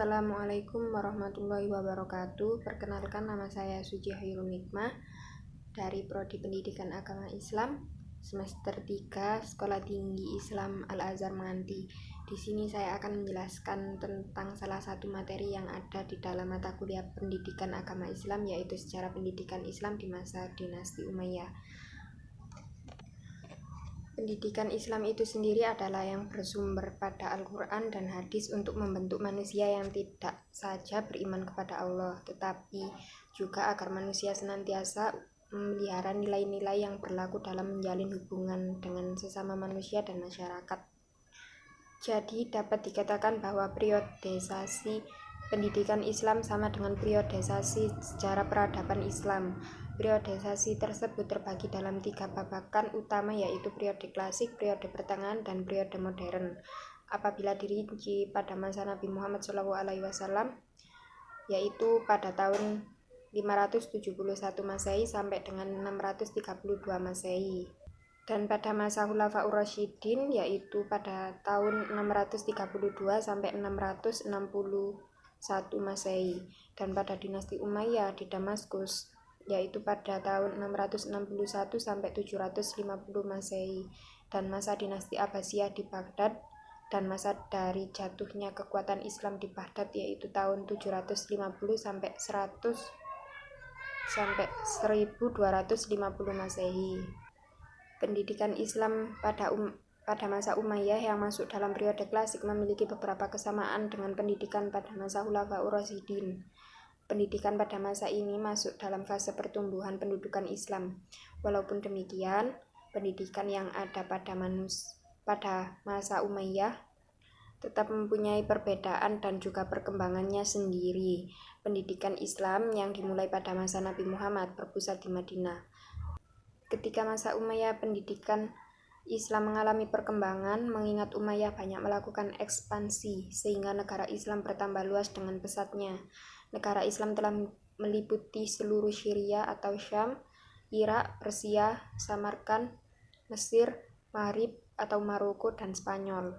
Assalamualaikum warahmatullahi wabarakatuh. Perkenalkan, nama saya Suci Hairul Hikmah dari Prodi Pendidikan Agama Islam semester 3 Sekolah Tinggi Islam Al-Azhar Menganti. Di sini saya akan menjelaskan tentang salah satu materi yang ada di dalam mata kuliah Pendidikan Agama Islam, yaitu Sejarah Pendidikan Islam di masa Dinasti Umayyah. Pendidikan Islam itu sendiri adalah yang bersumber pada Al-Quran dan hadis untuk membentuk manusia yang tidak saja beriman kepada Allah, tetapi juga agar manusia senantiasa memelihara nilai-nilai yang berlaku dalam menjalin hubungan dengan sesama manusia dan masyarakat. Jadi dapat dikatakan bahwa periodisasi pendidikan Islam sama dengan periodisasi sejarah peradaban Islam. Periodisasi tersebut terbagi dalam 3 babakan utama, yaitu periode klasik, periode pertengahan, dan periode modern. Apabila dirinci pada masa Nabi Muhammad SAW, yaitu pada tahun 571 Masehi sampai dengan 632 Masehi. Dan pada masa Khulafaur Rasyidin, yaitu pada tahun 632 sampai 661 Masehi. Dan pada dinasti Umayyah di Damaskus, yaitu pada tahun 661 sampai 750 Masehi, dan masa dinasti Abbasiyah di Baghdad, dan masa dari jatuhnya kekuatan Islam di Baghdad, yaitu tahun 750 sampai 1250 Masehi. Pendidikan Islam pada masa Umayyah yang masuk dalam periode klasik memiliki beberapa kesamaan dengan pendidikan pada masa Khulafaur Rasyidin. Pendidikan pada masa ini masuk dalam fase pertumbuhan pendudukan Islam. Walaupun demikian, pendidikan yang ada pada masa Umayyah tetap mempunyai perbedaan dan juga perkembangannya sendiri. Pendidikan Islam yang dimulai pada masa Nabi Muhammad berpusat di Madinah. Ketika masa Umayyah, pendidikan Islam mengalami perkembangan, mengingat Umayyah banyak melakukan ekspansi, sehingga negara Islam bertambah luas dengan pesatnya. Negara Islam telah meliputi seluruh Syria atau Syam, Irak, Persia, Samarkand, Mesir, Maghrib atau Maroko, dan Spanyol.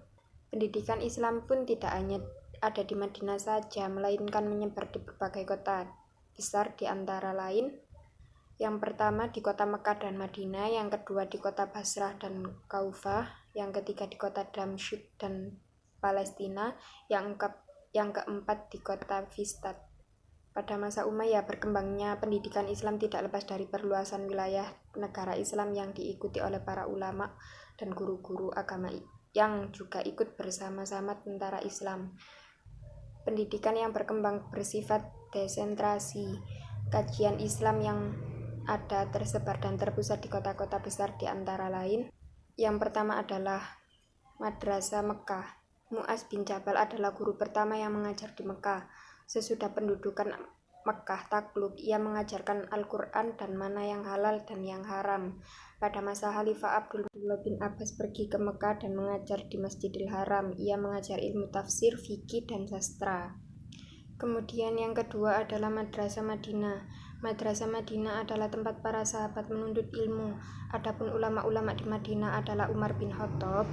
Pendidikan Islam pun tidak hanya ada di Madinah saja, melainkan menyebar di berbagai kota besar, di antara lain yang pertama di kota Mekah dan Madinah, yang kedua di kota Basrah dan Kufah, yang ketiga di kota Damsyik dan Palestina, yang keempat di kota Fistat. Pada masa Umayyah, berkembangnya pendidikan Islam tidak lepas dari perluasan wilayah negara Islam yang diikuti oleh para ulama dan guru-guru agama yang juga ikut bersama-sama tentara Islam. Pendidikan yang berkembang bersifat desentrasi. Kajian Islam yang ada tersebar dan terpusat di kota-kota besar, di antara lain yang pertama adalah Madrasah Mekah. Mu'adz bin Jabal adalah guru pertama yang mengajar di Mekah. Sesudah pendudukan Mekah takluk, ia mengajarkan Al-Quran dan mana yang halal dan yang haram. Pada masa Khalifah Abdullah bin Abbas pergi ke Mekah dan mengajar di Masjidil Haram. Ia mengajar ilmu tafsir, fikih, dan sastra. Kemudian yang kedua adalah Madrasah Madinah. Madrasah Madinah adalah tempat para sahabat menuntut ilmu. Adapun ulama-ulama di Madinah adalah Umar bin Khattab,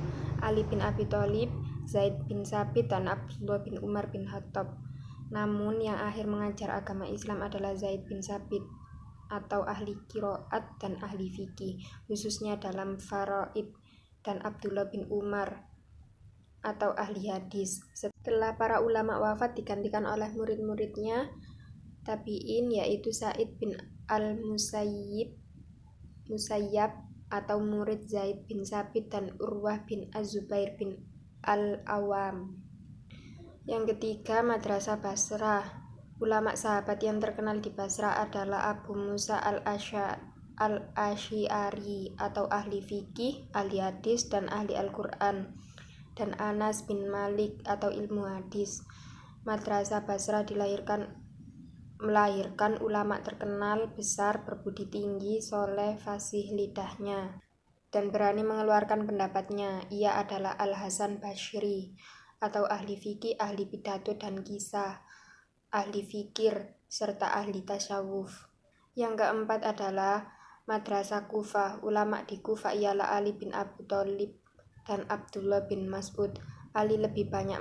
Ali bin Abi Thalib, Zaid bin Sabit, dan Abdullah bin Umar bin Khattab. Namun yang akhir mengajar agama Islam adalah Zaid bin Sabit, atau ahli qiraat dan ahli fikih, khususnya dalam faraid, dan Abdullah bin Umar atau ahli hadis. Setelah para ulama wafat, digantikan oleh murid-muridnya tabi'in, yaitu Sa'id bin Musayyab atau murid Zaid bin Sabit, dan Urwah bin Az-Zubair bin Al-Awam. Yang ketiga, Madrasah Basrah. Ulama sahabat yang terkenal di Basrah adalah Abu Musa al-Asy'ari atau ahli fikih, ahli hadis, dan ahli Al-Quran, dan Anas bin Malik atau ilmu hadis. Madrasah Basrah melahirkan ulama terkenal besar, berbudi tinggi, soleh, fasih lidahnya, dan berani mengeluarkan pendapatnya. Ia adalah Al-Hasan Basyri atau ahli fikih, ahli pidato dan kisah, ahli fikir, serta ahli tasawuf. Yang keempat adalah Madrasah Kufah. Ulama di Kufah ialah Ali bin Abi Thalib dan Abdullah bin Mas'ud. Ali lebih banyak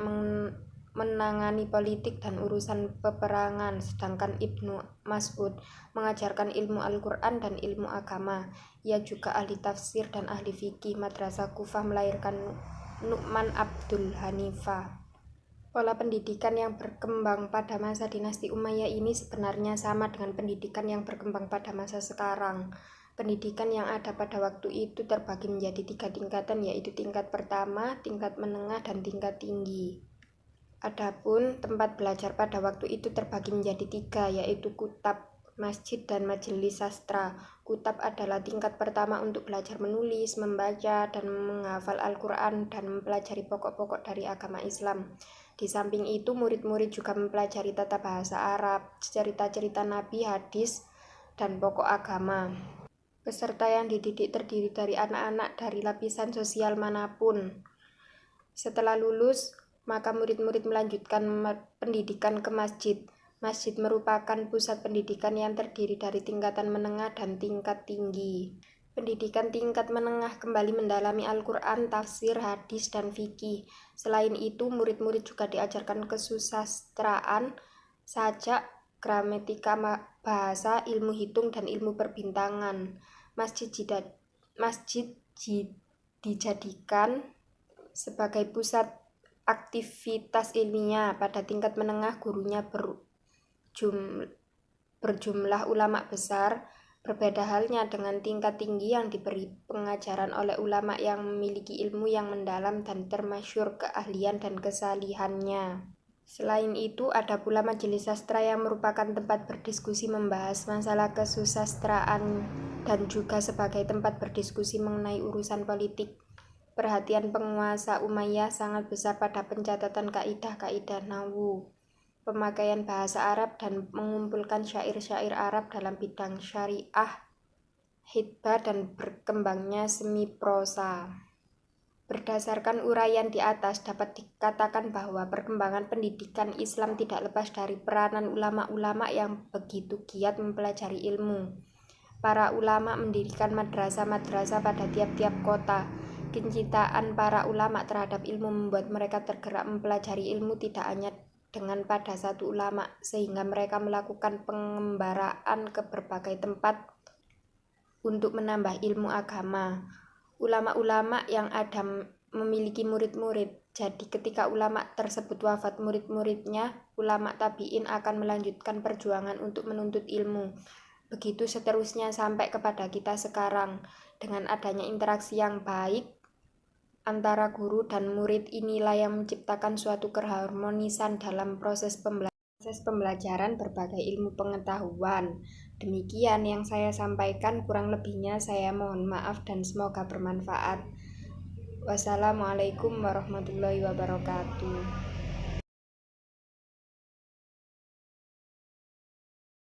menangani politik dan urusan peperangan, sedangkan Ibnu Mas'ud mengajarkan ilmu Al-Quran dan ilmu agama. Ia juga ahli tafsir dan ahli fikih. Madrasah Kufah melahirkan Nu'man Abdul Hanifah. Pola pendidikan yang berkembang pada masa dinasti Umayyah ini sebenarnya sama dengan pendidikan yang berkembang pada masa sekarang. Pendidikan yang ada pada waktu itu terbagi menjadi 3 tingkatan, yaitu tingkat pertama, tingkat menengah, dan tingkat tinggi. Adapun tempat belajar pada waktu itu terbagi menjadi 3, yaitu kutab, masjid, dan majelis sastra. Kutab adalah tingkat pertama untuk belajar menulis, membaca, dan menghafal Al-Quran dan mempelajari pokok-pokok dari agama Islam. Di samping itu, murid-murid juga mempelajari tata bahasa Arab, cerita-cerita Nabi, hadis, dan pokok agama. Peserta yang dididik terdiri dari anak-anak dari lapisan sosial manapun. Setelah lulus, maka murid-murid melanjutkan pendidikan ke masjid. Masjid merupakan pusat pendidikan yang terdiri dari tingkatan menengah dan tingkat tinggi. Pendidikan tingkat menengah kembali mendalami Al-Quran, tafsir, hadis, dan fikih. Selain itu, murid-murid juga diajarkan kesusastraan, sajak, gramatika bahasa, ilmu hitung, dan ilmu perbintangan. Masjid dijadikan sebagai pusat aktivitas ilmiah. Pada tingkat menengah, gurunya berjumlah ulama besar. Berbeda halnya dengan tingkat tinggi yang diberi pengajaran oleh ulama yang memiliki ilmu yang mendalam dan termasyhur keahlian dan kesalihannya. Selain itu, ada pula majelis sastra yang merupakan tempat berdiskusi membahas masalah kesusastraan dan juga sebagai tempat berdiskusi mengenai urusan politik. Perhatian penguasa Umayyah sangat besar pada pencatatan kaidah-kaidah nahwu, pemakaian bahasa Arab, dan mengumpulkan syair-syair Arab dalam bidang syariah, khitbah, dan berkembangnya semi prosa. Berdasarkan uraian di atas, dapat dikatakan bahwa perkembangan pendidikan Islam tidak lepas dari peranan ulama-ulama yang begitu giat mempelajari ilmu. Para ulama mendirikan madrasah-madrasah pada tiap-tiap kota. Kecintaan para ulama terhadap ilmu membuat mereka tergerak mempelajari ilmu tidak hanya dengan pada satu ulama, sehingga mereka melakukan pengembaraan ke berbagai tempat untuk menambah ilmu agama. Ulama-ulama yang ada memiliki murid-murid, jadi ketika ulama tersebut wafat murid-muridnya, ulama tabi'in akan melanjutkan perjuangan untuk menuntut ilmu. Begitu seterusnya sampai kepada kita sekarang. Dengan adanya interaksi yang baik antara guru dan murid, inilah yang menciptakan suatu keharmonisan dalam proses pembelajaran berbagai ilmu pengetahuan. Demikian yang saya sampaikan, kurang lebihnya saya mohon maaf dan semoga bermanfaat. Wassalamualaikum warahmatullahi wabarakatuh.